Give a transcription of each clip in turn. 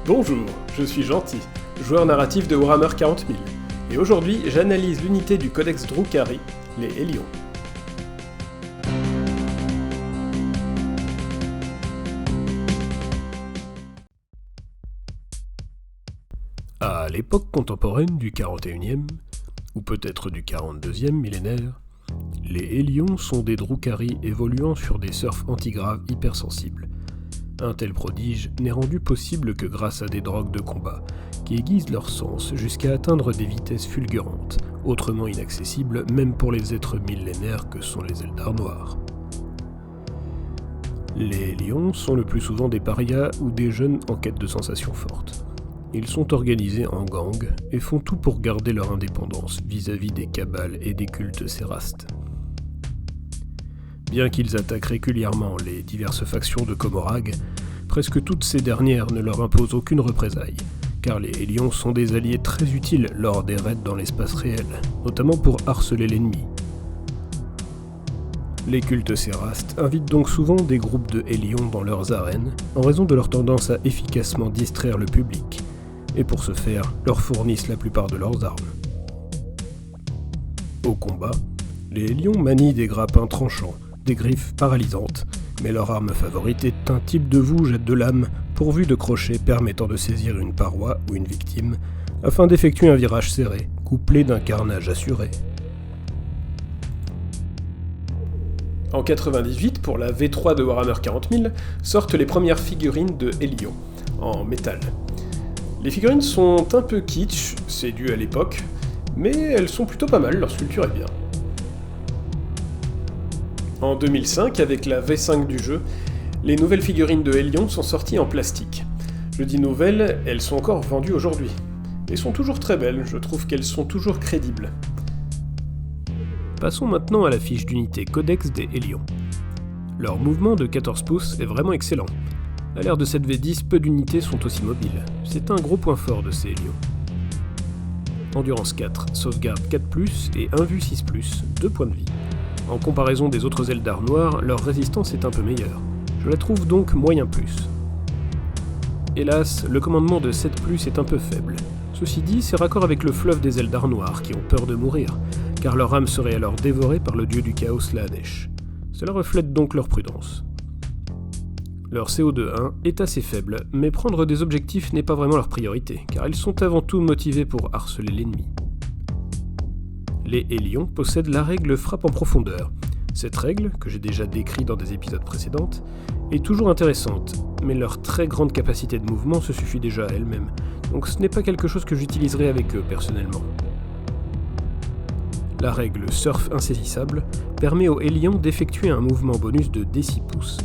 Bonjour, je suis Gentil, joueur narratif de Warhammer 40 000, et aujourd'hui j'analyse l'unité du codex Drukhari, les Hellions. À l'époque contemporaine du 41e, ou peut-être du 42e millénaire, les Hellions sont des Drukhari évoluant sur des surfs antigraves hypersensibles. Un tel prodige n'est rendu possible que grâce à des drogues de combat, qui aiguisent leur sens jusqu'à atteindre des vitesses fulgurantes, autrement inaccessibles même pour les êtres millénaires que sont les Eldar noirs. Les Hellions sont le plus souvent des parias ou des jeunes en quête de sensations fortes. Ils sont organisés en gangs et font tout pour garder leur indépendance vis-à-vis des cabales et des cultes sérastes. Bien qu'ils attaquent régulièrement les diverses factions de Comorragh, presque toutes ces dernières ne leur imposent aucune représaille, car les Hellions sont des alliés très utiles lors des raids dans l'espace réel, notamment pour harceler l'ennemi. Les cultes sérastes invitent donc souvent des groupes de Hellions dans leurs arènes, en raison de leur tendance à efficacement distraire le public, et pour ce faire, leur fournissent la plupart de leurs armes. Au combat, les Hellions manient des grappins tranchants, des griffes paralysantes, mais leur arme favorite est un type de voue jette de lame pourvu de crochets permettant de saisir une paroi ou une victime, afin d'effectuer un virage serré, couplé d'un carnage assuré. En 98, pour la V3 de Warhammer 40 000, sortent les premières figurines de Hellions, en métal. Les figurines sont un peu kitsch, c'est dû à l'époque, mais elles sont plutôt pas mal, leur sculpture est bien. En 2005, avec la V5 du jeu, les nouvelles figurines de Hellions sont sorties en plastique. Je dis nouvelles, elles sont encore vendues aujourd'hui. Et sont toujours très belles, je trouve qu'elles sont toujours crédibles. Passons maintenant à la fiche d'unité codex des Hellions. Leur mouvement de 14 pouces est vraiment excellent. À l'ère de cette V10, peu d'unités sont aussi mobiles. C'est un gros point fort de ces Hellions. Endurance 4, sauvegarde 4+, et 1 vue 6+, 2 points de vie. En comparaison des autres Eldar noirs, leur résistance est un peu meilleure. Je la trouve donc moyen plus. Hélas, le commandement de 7+, est un peu faible. Ceci dit, c'est raccord avec le fleuve des Eldar noirs qui ont peur de mourir, car leur âme serait alors dévorée par le dieu du chaos Slaanesh. Cela reflète donc leur prudence. Leur CO2-1 est assez faible, mais prendre des objectifs n'est pas vraiment leur priorité, car ils sont avant tout motivés pour harceler l'ennemi. Les Hellions possèdent la règle frappe en profondeur. Cette règle, que j'ai déjà décrite dans des épisodes précédents, est toujours intéressante, mais leur très grande capacité de mouvement se suffit déjà à elle-même, donc ce n'est pas quelque chose que j'utiliserai avec eux personnellement. La règle surf insaisissable permet aux Hellions d'effectuer un mouvement bonus de D6 pouces,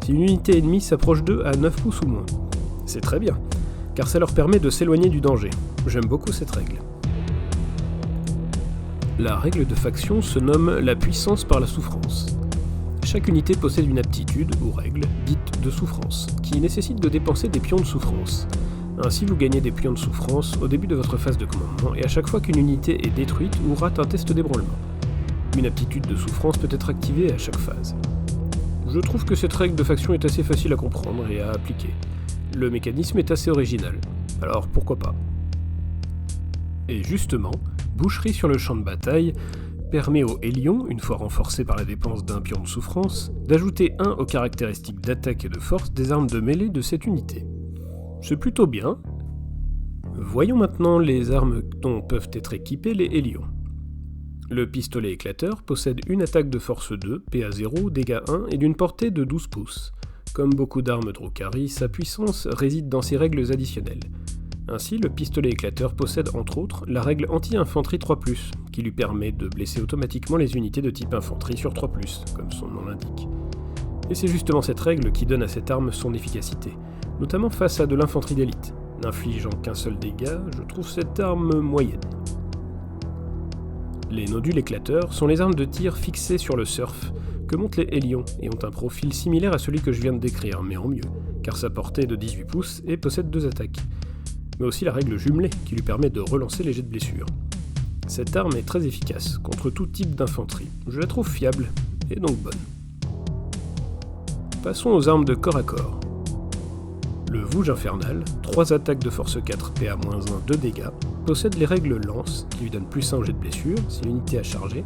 si une unité ennemie s'approche d'eux à 9 pouces ou moins. C'est très bien, car ça leur permet de s'éloigner du danger. J'aime beaucoup cette règle. La règle de faction se nomme la puissance par la souffrance. Chaque unité possède une aptitude, ou règle, dite de souffrance, qui nécessite de dépenser des pions de souffrance. Ainsi vous gagnez des pions de souffrance au début de votre phase de commandement et à chaque fois qu'une unité est détruite ou rate un test d'ébranlement. Une aptitude de souffrance peut être activée à chaque phase. Je trouve que cette règle de faction est assez facile à comprendre et à appliquer. Le mécanisme est assez original, alors pourquoi pas. Et justement, boucherie sur le champ de bataille permet aux Hellions, une fois renforcés par la dépense d'un pion de souffrance, d'ajouter 1 aux caractéristiques d'attaque et de force des armes de mêlée de cette unité. C'est plutôt bien. Voyons maintenant les armes dont peuvent être équipés les Hellions. Le pistolet éclateur possède une attaque de force 2, PA 0, dégâts 1 et d'une portée de 12 pouces. Comme beaucoup d'armes Drukhari, sa puissance réside dans ses règles additionnelles. Ainsi, le pistolet éclateur possède entre autres la règle anti-infanterie 3+, qui lui permet de blesser automatiquement les unités de type infanterie sur 3+, comme son nom l'indique. Et c'est justement cette règle qui donne à cette arme son efficacité, notamment face à de l'infanterie d'élite. N'infligeant qu'un seul dégât, je trouve cette arme moyenne. Les nodules éclateurs sont les armes de tir fixées sur le surf que montent les Hellions et ont un profil similaire à celui que je viens de décrire, mais en mieux, car sa portée est de 18 pouces et possède 2 attaques. Mais aussi la règle jumelée, qui lui permet de relancer les jets de blessure. Cette arme est très efficace contre tout type d'infanterie. Je la trouve fiable, et donc bonne. Passons aux armes de corps à corps. Le Vouge infernal, 3 attaques de force 4, PA-1, 2 dégâts, possède les règles lance, qui lui donnent +1 au jet de blessure, si l'unité a chargé,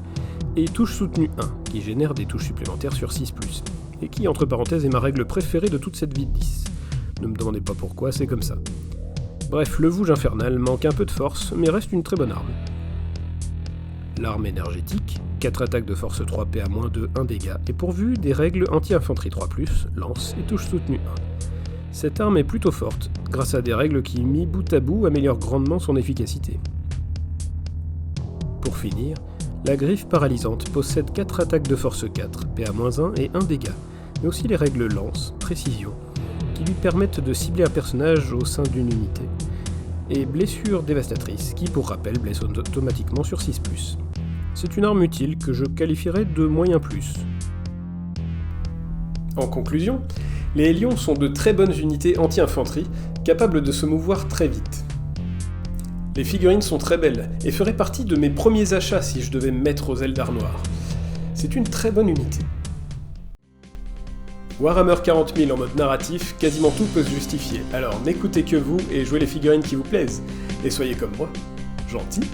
et touche soutenue 1, qui génère des touches supplémentaires sur 6+, et qui, entre parenthèses, est ma règle préférée de toute cette vie de 10. Ne me demandez pas pourquoi, c'est comme ça. Bref, le Vouge infernal manque un peu de force, mais reste une très bonne arme. L'arme énergétique, 4 attaques de force 3, PA-2, 1 dégât, est pourvue des règles anti-infanterie 3+, lance et touche soutenue 1. Cette arme est plutôt forte, grâce à des règles qui, mis bout à bout, améliorent grandement son efficacité. Pour finir, la griffe paralysante possède 4 attaques de force 4, PA-1 et 1 dégât, mais aussi les règles lance, précision, qui lui permettent de cibler un personnage au sein d'une unité, et blessure dévastatrice, qui pour rappel blesse automatiquement sur 6+. C'est une arme utile que je qualifierais de moyen plus. En conclusion, les Hélions sont de très bonnes unités anti-infanterie, capables de se mouvoir très vite. Les figurines sont très belles, et feraient partie de mes premiers achats si je devais me mettre aux Eldar noirs. C'est une très bonne unité. Warhammer 40 000 en mode narratif, quasiment tout peut se justifier, alors n'écoutez que vous et jouez les figurines qui vous plaisent, et soyez comme moi, gentils.